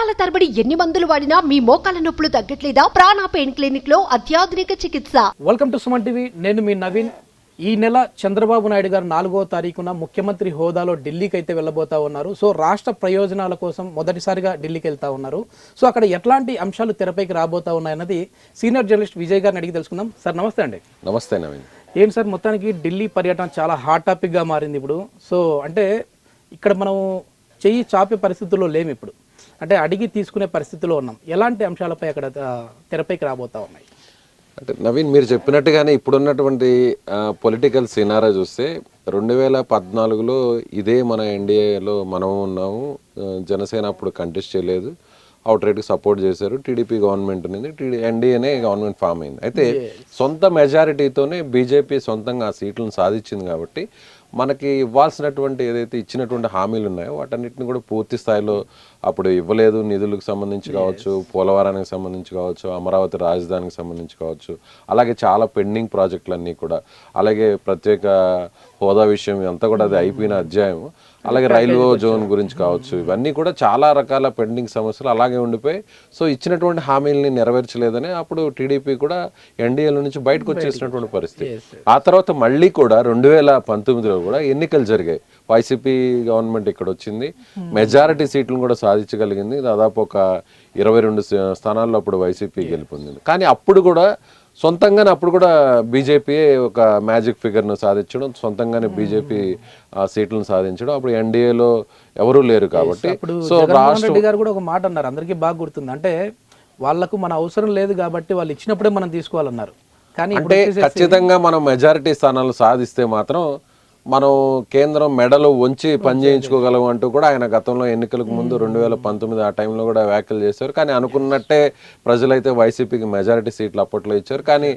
నెలల తరబడి ఎన్ని మందులు వాడినా మీ మోకాల నొప్పులు తగ్గట్లేదా? ప్రాణ పెయిన్ క్లినిక్ లో అత్యాధునిక చికిత్స. Welcome to Suman TV. నేను మీ నవీన్. ఈ నెల చంద్రబాబు నాయుడు గారు 4వ తారీఖున ముఖ్యమంత్రి హోదాలో ఢిల్లీకి అయితే వెళ్ళబోతా ఉన్నారు. సో రాష్ట్ర ప్రయోజనాల కోసం మొదటిసారిగా ఢిల్లీకి వెళ్తా ఉన్నారు. సో అక్కడ ఎట్లాంటి అంశాలు తెరపైకి రాబోతా ఉన్నాయన్నది సీనియర్ జర్నలిస్ట్ విజయ్ గారిని అడిగి తెలుసుకుందాం. సార్ నమస్తే అండి. నమస్తే నవీన్. ఏంటి సార్, మొత్తానికి ఢిల్లీ పర్యటన చాలా హాట్ టాపిక్గా మారింది ఇప్పుడు. సో అంటే ఇక్కడ మనం చెయ్యి చాపే పరిస్థితుల్లో లేము ఇప్పుడు, అంటే అడిగి తీసుకునే పరిస్థితిలో ఉన్నాం. ఎలాంటి అంశాలపై అక్కడ తెరపైకి రాబోతా ఉన్నాయి? అంటే నవీన్, మీరు చెప్పినట్టుగానే ఇప్పుడున్నటువంటి పొలిటికల్ సినారా చూస్తే 2014లో ఇదే మన ఎన్డీఏలో మనం ఉన్నాము. జనసేన అప్పుడు కంటెస్ట్ చేయలేదు, అవుట్ రైట్కి సపోర్ట్ చేశారు. టీడీపీ గవర్నమెంట్ ఉంది, ఎన్డీఏనే గవర్నమెంట్ ఫామ్ అయింది. అయితే సొంత మెజారిటీతోనే బీజేపీ సొంతంగా ఆ సీట్లను సాధించింది. కాబట్టి మనకి ఇవ్వాల్సినటువంటి ఏదైతే ఇచ్చినటువంటి హామీలు ఉన్నాయో వాటన్నిటిని కూడా పూర్తి స్థాయిలో అప్పుడు ఇవ్వలేదు. నిధులకు సంబంధించి కావచ్చు, పోలవరానికి సంబంధించి కావచ్చు, అమరావతి రాజధానికి సంబంధించి కావచ్చు, అలాగే చాలా పెండింగ్ ప్రాజెక్టులన్నీ కూడా, అలాగే ప్రత్యేక హోదా విషయం అంతా కూడా అది అయిపోయిన అధ్యాయం. అలాగే రైల్వే జోన్ గురించి కావచ్చు, ఇవన్నీ కూడా చాలా రకాల పెండింగ్ సమస్యలు అలాగే ఉండిపోయి. సో ఇచ్చినటువంటి హామీలని నెరవేర్చలేదని అప్పుడు టీడీపీ కూడా ఎన్డీఏల నుంచి బయటకు వచ్చేసినటువంటి పరిస్థితి. ఆ తర్వాత మళ్ళీ కూడా 2019లో కూడా ఎన్నికలు జరిగాయి. వైసీపీ గవర్నమెంట్ ఇక్కడ వచ్చింది, మెజారిటీ సీట్లను కూడా సాధించగలిగింది. దాదాపు ఒక 22 స్థానాల్లో అప్పుడు వైసీపీ గెలుపొందింది. కానీ అప్పుడు కూడా సొంతంగానే అప్పుడు కూడా బీజేపీ ఒక మ్యాజిక్ ఫిగర్ను సాధించడం, సొంతంగానే బీజేపీ సీట్లను సాధించడం. అప్పుడు ఎన్డీఏలో ఎవరూ లేరు కాబట్టి. సో జగన్మోహన్ రెడ్డి గారు కూడా ఒక మాట అన్నారు, అందరికీ బాగా గుర్తుంది. అంటే వాళ్లకు మన అవసరం లేదు కాబట్టి వాళ్ళు ఇచ్చినప్పుడే మనం తీసుకోవాలన్నారు. కానీ అంటే ఖచ్చితంగా మనం మెజారిటీ స్థానాలు సాధిస్తే మాత్రం మనం కేంద్రం మెడలు వంచి పనిచేయించుకోగలం అంటూ కూడా ఆయన గతంలో ఎన్నికలకు ముందు 2019 ఆ టైంలో కూడా వ్యాఖ్యలు చేశారు. కానీ అనుకున్నట్టే ప్రజలైతే వైసీపీకి మెజారిటీ సీట్లు అప్పట్లో ఇచ్చారు. కానీ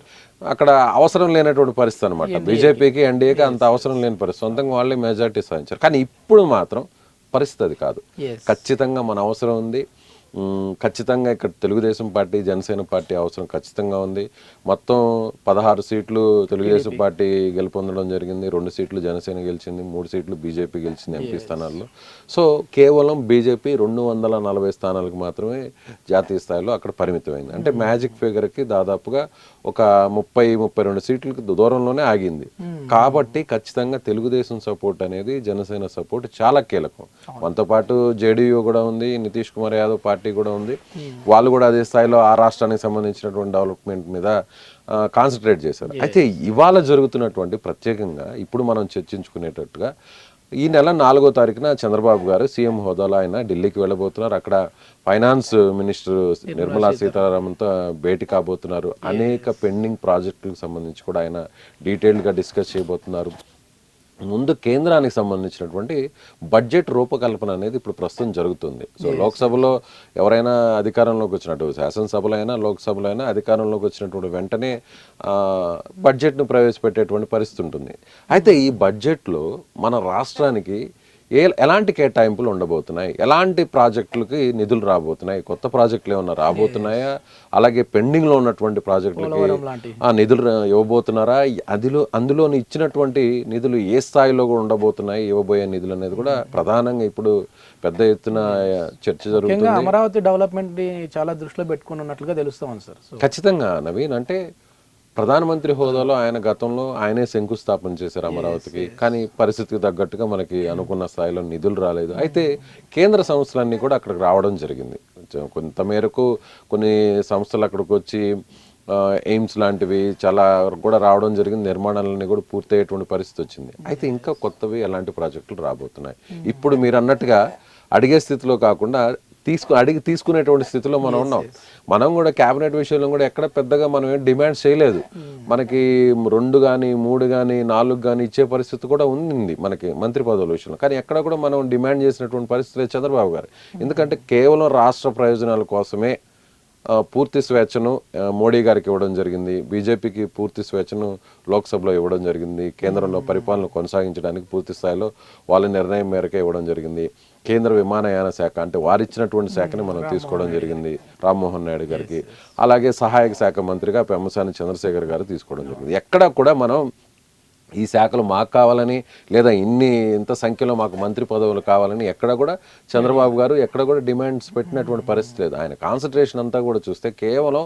అక్కడ అవసరం లేనటువంటి పరిస్థితి అనమాట. బీజేపీకి ఎన్డీఏకి అంత అవసరం లేని పరిస్థితి, సొంతంగా వాళ్ళే మెజారిటీ సాధించారు. కానీ ఇప్పుడు మాత్రం పరిస్థితి అది కాదు. ఖచ్చితంగా మన అవసరం ఉంది. ఖచ్చితంగా ఇక్కడ తెలుగుదేశం పార్టీ, జనసేన పార్టీ అవసరం ఖచ్చితంగా ఉంది. మొత్తం 16 సీట్లు తెలుగుదేశం పార్టీ గెలుపొందడం జరిగింది, 2 సీట్లు జనసేన గెలిచింది, 3 సీట్లు బీజేపీ గెలిచింది ఎంపీ స్థానాల్లో. సో కేవలం బీజేపీ 240 స్థానాలకు మాత్రమే జాతీయ స్థాయిలో అక్కడ పరిమితమైంది. అంటే మ్యాజిక్ ఫిగర్కి దాదాపుగా ఒక 30-32 సీట్లకు దూరంలోనే ఆగింది. కాబట్టి ఖచ్చితంగా తెలుగుదేశం సపోర్ట్ అనేది, జనసేన సపోర్ట్ చాలా కీలకం. మనతో పాటు జేడీయూ కూడా ఉంది, నితీష్ కుమార్ యాదవ్ పార్టీ కూడా ఉంది. వాళ్ళు కూడా అదే స్థాయిలో ఆ రాష్ట్రానికి సంబంధించినటువంటి డెవలప్మెంట్ మీద కాన్సన్ట్రేట్ చేశారు. అయితే ఇవాళ జరుగుతున్నటువంటి ప్రత్యేకంగా ఇప్పుడు మనం చర్చించుకునేటట్టుగా ఈ నెల 4వ తారీఖున చంద్రబాబు గారు సీఎం హోదాలో ఆయన ఢిల్లీకి వెళ్ళబోతున్నారు. అక్కడ ఫైనాన్స్ మినిస్టర్ నిర్మలా సీతారామన్తో భేటీ కాబోతున్నారు. అనేక పెండింగ్ ప్రాజెక్టులకు సంబంధించి కూడా ఆయన డీటెయిల్డ్గా డిస్కస్ చేయబోతున్నారు. ముందు కేంద్రానికి సంబంధించినటువంటి బడ్జెట్ రూపకల్పన అనేది ఇప్పుడు ప్రస్తుతం జరుగుతుంది. సో లోక్సభలో ఎవరైనా అధికారంలోకి వచ్చినట్టు, శాసనసభలో అయినా లోక్సభలో అయినా అధికారంలోకి వచ్చినటువంటి వెంటనే బడ్జెట్ను ప్రవేశపెట్టేటువంటి పరిస్థితి ఉంటుంది. అయితే ఈ బడ్జెట్లో మన రాష్ట్రానికి ఎలాంటి కేటాయింపులు ఉండబోతున్నాయి, ఎలాంటి ప్రాజెక్టులకి నిధులు రాబోతున్నాయి, కొత్త ప్రాజెక్టులు ఏమన్నా రాబోతున్నాయా, అలాగే పెండింగ్లో ఉన్నటువంటి ప్రాజెక్టులకి ఆ నిధులు ఇవ్వబోతున్నారా, అందులో ఇచ్చినటువంటి నిధులు ఏ స్థాయిలో కూడా ఉండబోతున్నాయి, ఇవ్వబోయే నిధులు అనేది కూడా ప్రధానంగా ఇప్పుడు పెద్ద ఎత్తున చర్చ జరుగుతుంది. అమరావతి డెవలప్మెంట్ చాలా దృష్టిలో పెట్టుకుని ఉన్నట్లుగా తెలుస్తాం సార్. ఖచ్చితంగా నవీన్, అంటే ప్రధానమంత్రి హోదాలో ఆయన గతంలో ఆయనే శంకుస్థాపన చేశారు అమరావతికి. కానీ పరిస్థితికి తగ్గట్టుగా మనకి అనుకున్న స్థాయిలో నిధులు రాలేదు. అయితే కేంద్ర సంస్థలన్నీ కూడా అక్కడికి రావడం జరిగింది. కొంత మేరకు కొన్ని సంస్థలు అక్కడికి వచ్చి ఎయిమ్స్ లాంటివి చాలా కూడా రావడం జరిగింది. నిర్మాణాలన్నీ కూడా పూర్తయ్యేటువంటి పరిస్థితి వచ్చింది. అయితే ఇంకా కొత్తవి ఎలాంటి ప్రాజెక్టులు రాబోతున్నాయి. ఇప్పుడు మీరు అన్నట్టుగా అడిగే స్థితిలో కాకుండా అడిగి తీసుకునేటువంటి స్థితిలో మనం ఉన్నాం. మనం కూడా క్యాబినెట్ విషయంలో కూడా ఎక్కడ పెద్దగా మనం ఏం డిమాండ్స్ చేయలేదు. మనకి 2 కానీ 3 కానీ 4 కానీ ఇచ్చే పరిస్థితి కూడా ఉంది మనకి మంత్రి పదవుల విషయంలో. కానీ ఎక్కడ కూడా మనం డిమాండ్ చేసినటువంటి పరిస్థితి లేదు చంద్రబాబు గారు. ఎందుకంటే కేవలం రాష్ట్ర ప్రయోజనాల కోసమే పూర్తి స్వేచ్ఛను మోడీ గారికి ఇవ్వడం జరిగింది. బీజేపీకి పూర్తి స్వేచ్ఛను లోక్సభలో ఇవ్వడం జరిగింది. కేంద్రంలో పరిపాలన కొనసాగించడానికి పూర్తి స్థాయిలో వాళ్ళ నిర్ణయం మేరకే ఇవ్వడం జరిగింది. కేంద్ర విమానయాన శాఖ అంటే వారిచ్చినటువంటి శాఖని మనం తీసుకోవడం జరిగింది రామ్మోహన్ నాయుడు గారికి. అలాగే సహాయక శాఖ మంత్రిగా పెమ్మసాని చంద్రశేఖర్ గారు తీసుకోవడం జరిగింది. ఎక్కడ కూడా మనం ఈ శాఖలు మాకు కావాలని లేదా ఇంత సంఖ్యలో మాకు మంత్రి పదవులు కావాలని ఎక్కడ కూడా చంద్రబాబు గారు ఎక్కడ కూడా డిమాండ్స్ పెట్టినటువంటి పరిస్థితి లేదు. ఆయన కాన్సన్ట్రేషన్ అంతా కూడా చూస్తే కేవలం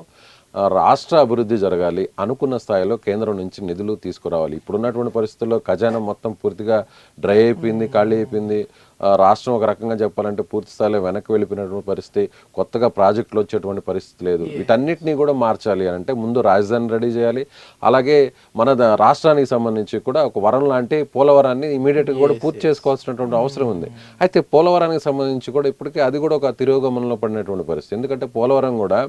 రాష్ట్ర అభివృద్ధి జరగాలి, అనుకున్న స్థాయిలో కేంద్రం నుంచి నిధులు తీసుకురావాలి. ఇప్పుడున్నటువంటి పరిస్థితుల్లో ఖజానా మొత్తం పూర్తిగా డ్రై అయిపోయింది, ఖాళీ అయిపోయింది. రాష్ట్రం ఒక రకంగా చెప్పాలంటే పూర్తి స్థాయిలో వెనక్కి వెళ్ళిపోయినటువంటి పరిస్థితి, కొత్తగా ప్రాజెక్టులు వచ్చేటువంటి పరిస్థితి లేదు. వీటన్నిటినీ కూడా మార్చాలి అంటే ముందు రాజధాని రెడీ చేయాలి. అలాగే మన రాష్ట్రానికి సంబంధించి కూడా ఒక వరం లాంటి పోలవరాన్ని ఇమీడియట్గా కూడా పూర్తి చేసుకోవాల్సినటువంటి అవసరం ఉంది. అయితే పోలవరానికి సంబంధించి కూడా ఇప్పటికీ అది కూడా ఒక తిరోగమనంలో పడినటువంటి పరిస్థితి. ఎందుకంటే పోలవరం కూడా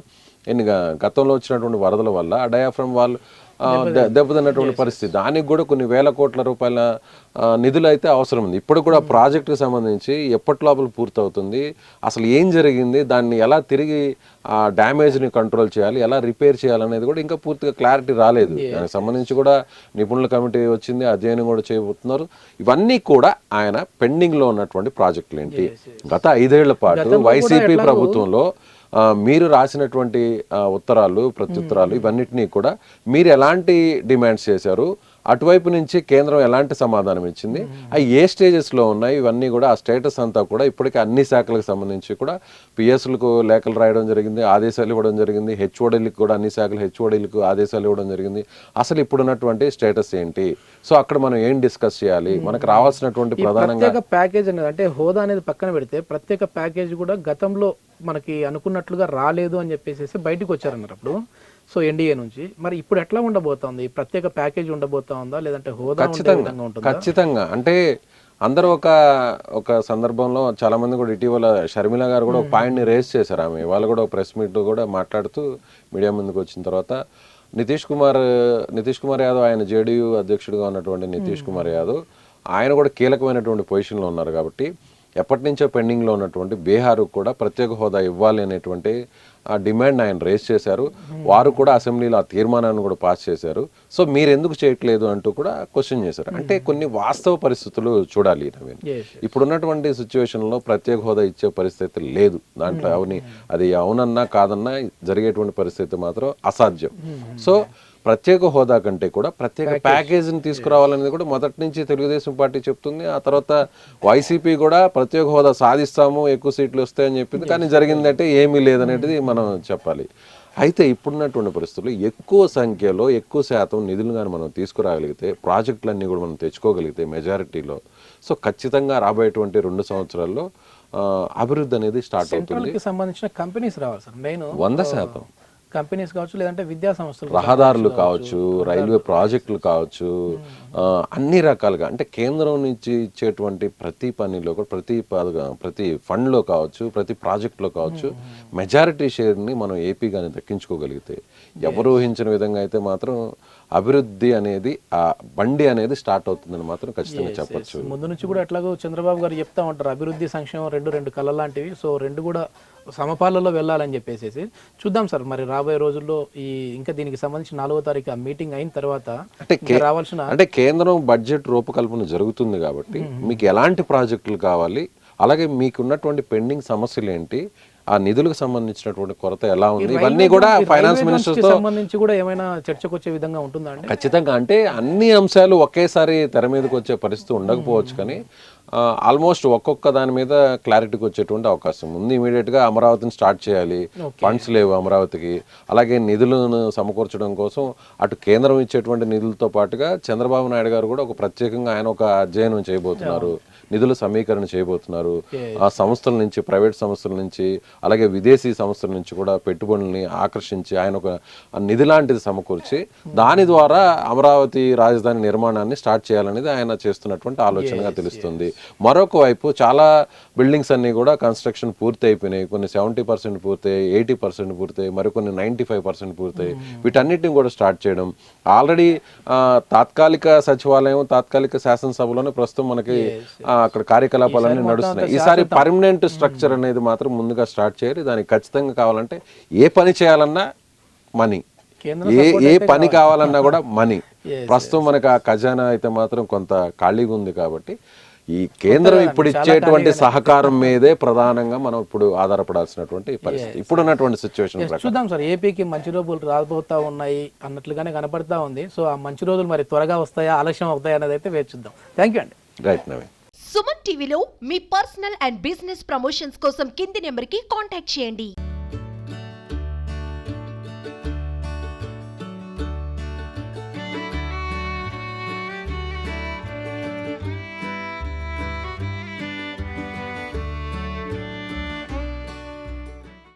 గతంలో వచ్చినటువంటి వరదల వల్ల ఆ డయాఫ్రమ్ వాళ్ళు దెబ్బతిన్నటువంటి పరిస్థితి. దానికి కూడా కొన్ని వేల కోట్ల రూపాయల నిధులు అయితే అవసరం ఉంది. ఇప్పుడు కూడా ప్రాజెక్టుకి సంబంధించి ఎప్పటి లోపల పూర్తవుతుంది, అసలు ఏం జరిగింది, దాన్ని ఎలా తిరిగి ఆ డ్యామేజ్ని కంట్రోల్ చేయాలి, ఎలా రిపేర్ చేయాలనేది కూడా ఇంకా పూర్తిగా క్లారిటీ రాలేదు. దానికి సంబంధించి కూడా నిపుణుల కమిటీ వచ్చింది, అధ్యయనం కూడా చేయబోతున్నారు. ఇవన్నీ కూడా ఆయన పెండింగ్లో ఉన్నటువంటి ప్రాజెక్టులు ఏంటి. గత 5 ఏళ్ల పాటు వైసీపీ ప్రభుత్వంలో మీరు రాసినటువంటి ఉత్తరాలు, ప్రత్యుత్తరాలు ఇవన్నిటినీ కూడా మీరు ఎలాంటి డిమాండ్స్ చేశారు, అటువైపు నుంచి కేంద్రం ఎలాంటి సమాధానం ఇచ్చింది, అవి ఏ స్టేజెస్లో ఉన్నాయి, ఇవన్నీ కూడా ఆ స్టేటస్ అంతా కూడా ఇప్పటికీ అన్ని శాఖలకు సంబంధించి కూడా పిఎస్లకు లేఖలు రాయడం జరిగింది, ఆదేశాలు ఇవ్వడం జరిగింది. హెచ్ఓడీలకు కూడా అన్ని శాఖలు హెచ్ఓడీలకు ఆదేశాలు ఇవ్వడం జరిగింది. అసలు ఇప్పుడున్నటువంటి స్టేటస్ ఏంటి, సో అక్కడ మనం ఏం డిస్కస్ చేయాలి, మనకు రావాల్సినటువంటి ప్రధానంగా ప్యాకేజ్ అనేది అంటే హోదా అనేది పక్కన పెడితే ప్రత్యేక ప్యాకేజ్ కూడా గతంలో మనకి అనుకున్నట్లుగా రాలేదు అని చెప్పేసి బయటకు వచ్చారన్నారు అప్పుడు. సో ఎన్డీఏ నుంచి మరి ఇప్పుడు ఎట్లా ఉండబోతోంది, ప్రత్యేక ప్యాకేజ్ ఉండబోతోందా లేదంటే హోదా ఖచ్చితంగా అంటే అందరూ ఒక సందర్భంలో చాలా మంది కూడా ఇటీవల షర్మిల గారు కూడా ఒక పాయింట్ని రేస్ చేశారు. ఆమె వాళ్ళు కూడా ప్రెస్ మీట్ కూడా మాట్లాడుతూ మీడియా ముందుకు వచ్చిన తర్వాత నితీష్ కుమార్ యాదవ్, ఆయన జేడీయూ అధ్యక్షుడిగా ఉన్నటువంటి నితీష్ కుమార్ యాదవ్ ఆయన కూడా కీలకమైనటువంటి పొజిషన్లో ఉన్నారు. కాబట్టి ఎప్పటి నుంచో పెండింగ్లో ఉన్నటువంటి బీహార్కు కూడా ప్రత్యేక హోదా ఇవ్వాలి అనేటువంటి ఆ డిమాండ్ ఆయన రేస్ చేశారు. వారు కూడా అసెంబ్లీలో ఆ తీర్మానాన్ని కూడా పాస్ చేశారు. సో మీరు ఎందుకు చేయట్లేదు అంటూ కూడా క్వశ్చన్ చేశారు. అంటే కొన్ని వాస్తవ పరిస్థితులు చూడాలి. ఇప్పుడున్నటువంటి సిచ్యువేషన్లో ప్రత్యేక హోదా ఇచ్చే పరిస్థితి లేదు. దాంట్లో అది అవునన్నా కాదన్నా జరిగేటువంటి పరిస్థితి మాత్రం అసాధ్యం. సో ప్రత్యేక హోదా కంటే కూడా ప్రత్యేక ప్యాకేజీని తీసుకురావాలనేది కూడా మొదటి నుంచి తెలుగుదేశం పార్టీ చెప్తుంది. ఆ తర్వాత వైసీపీ కూడా ప్రత్యేక హోదా సాధిస్తాము, ఎక్కువ సీట్లు వస్తాయని చెప్పింది. కానీ జరిగిందంటే ఏమీ లేదనేది మనం చెప్పాలి. అయితే ఇప్పుడున్నటువంటి పరిస్థితుల్లో ఎక్కువ సంఖ్యలో ఎక్కువ శాతం నిధులు కానీ మనం తీసుకురాగలిగితే, ప్రాజెక్టులన్నీ కూడా మనం తెచ్చుకోగలిగితే మెజారిటీలో, సో ఖచ్చితంగా రాబోయేటువంటి 2 సంవత్సరాల్లో అభివృద్ధి అనేది స్టార్ట్ అవుతుంది. సంబంధించిన కంపెనీస్ రావాలి సార్, మెయిన్ 100% కంపెనీస్ కావచ్చు, లేదంటే విద్యా సంస్థలు, రహదారులు కావచ్చు, రైల్వే ప్రాజెక్టులు కావచ్చు, అన్ని రకాలుగా అంటే కేంద్రం నుంచి ఇచ్చేటువంటి ప్రతి పనిలో కూడా ప్రతి ఫండ్లో కావచ్చు, ప్రతి ప్రాజెక్టులో కావచ్చు మెజారిటీ షేర్ని మనం ఏపీ కానీ దక్కించుకోగలిగితే, ఎవరు ఊహించిన విధంగా అయితే మాత్రం అభివృద్ధి అనేది ఆ బండి అనేది స్టార్ట్ అవుతుందని మాత్రం ఖచ్చితంగా చెప్పచ్చు. ముందు నుంచి కూడా ఎట్లాగో చంద్రబాబు గారు చెప్తా ఉంటారు, అభివృద్ధి సంక్షేమం రెండు కళ్ళ లాంటివి. సో రెండు కూడా సమపాలలో వెళ్ళాలని చెప్పేసి చూద్దాం సార్. మరి రాబోయే రోజుల్లో ఇంకా దీనికి సంబంధించి 4వ తారీఖు ఆ మీటింగ్ అయిన తర్వాత అంటే కేంద్రం బడ్జెట్ రూపకల్పన జరుగుతుంది కాబట్టి మీకు ఎలాంటి ప్రాజెక్టులు కావాలి, అలాగే మీకున్నటువంటి పెండింగ్ సమస్యలు ఏంటి, ఆ నిధులకు సంబంధించినటువంటి కొరత ఎలా ఉంది, ఇవన్నీ కూడా ఫైనాన్స్ మినిస్టర్ తో సంబంధించి కూడా ఏమైనా చర్చకు వచ్చే విధంగా ఉంటుందా? ఖచ్చితంగా. అంటే అన్ని అంశాలు ఒకేసారి తెర మీదకి వచ్చే పరిస్థితి ఉండకపోవచ్చు, కానీ ఆల్మోస్ట్ ఒక్కొక్క దాని మీద క్లారిటీకి వచ్చేటువంటి అవకాశం ఉంది. ఇమీడియట్గా అమరావతిని స్టార్ట్ చేయాలి, ఫండ్స్ లేవు అమరావతికి. అలాగే నిధులను సమకూర్చడం కోసం అటు కేంద్రం ఇచ్చేటువంటి నిధులతో పాటుగా చంద్రబాబు నాయుడు గారు కూడా ఒక ప్రత్యేకంగా ఆయన ఒక అధ్యయనం చేయబోతున్నారు, నిధుల సమీకరణ చేయబోతున్నారు. ఆ సంస్థల నుంచి, ప్రైవేట్ సంస్థల నుంచి, అలాగే విదేశీ సంస్థల నుంచి కూడా పెట్టుబడుల్ని ఆకర్షించి ఆయన ఒక నిధి లాంటిది సమకూర్చి దాని ద్వారా అమరావతి రాజధాని నిర్మాణాన్ని స్టార్ట్ చేయాలనేది ఆయన చేస్తున్నటువంటి ఆలోచనగా తెలుస్తుంది. మరొక వైపు చాలా బిల్డింగ్స్ అన్ని కూడా కన్స్ట్రక్షన్ పూర్తి అయిపోయినాయి. కొన్ని 70% పూర్తయి, 80% పూర్తయి, మరికొన్ని 95% పూర్తయి. వీటన్నిటిని కూడా స్టార్ట్ చేయడం. ఆల్రెడీ తాత్కాలిక సచివాలయం, తాత్కాలిక శాసనసభలోనే ప్రస్తుతం మనకి అక్కడ కార్యకలాపాలన్నీ నడుస్తున్నాయి. ఈసారి పర్మనెంట్ స్ట్రక్చర్ అనేది మాత్రం ముందుగా స్టార్ట్ చేయాలి. దానికి ఖచ్చితంగా కావాలంటే ఏ పని చేయాలన్నా మనీ, ఏ పని కావాలన్నా కూడా మనీ. ప్రస్తుతం మనకు ఆ ఖజానా అయితే మాత్రం కొంత ఖాళీగా ఉంది కాబట్టి ఈ కేంద్రం ఇప్పుడు ఇచ్చేటువంటి సహకారం మీదే ప్రధానంగా మనం ఇప్పుడు ఆధారపడాల్సినటువంటి పరిస్థితి ఇప్పుడున్నటువంటి సిచ్యువేషన్ ప్రకారం. చూద్దాం సార్, ఏపీకి మంచి రోజులు రాబోతా ఉన్నాయి అన్నట్లుగానే కనపడతా ఉంది. సో ఆ మంచి రోజులు మరి త్వరగా వస్తాయా, ఆలస్యం అవుతాయా అనేది అయితే వేచి చూద్దాం. థ్యాంక్ యూ అండి. రైట్ నవీన్. సుమన్ టీవీలో మీ పర్సనల్ అండ్ బిజినెస్ ప్రమోషన్స్ కోసం కింది నెంబర్కి కాంటాక్ట్ చేయండి.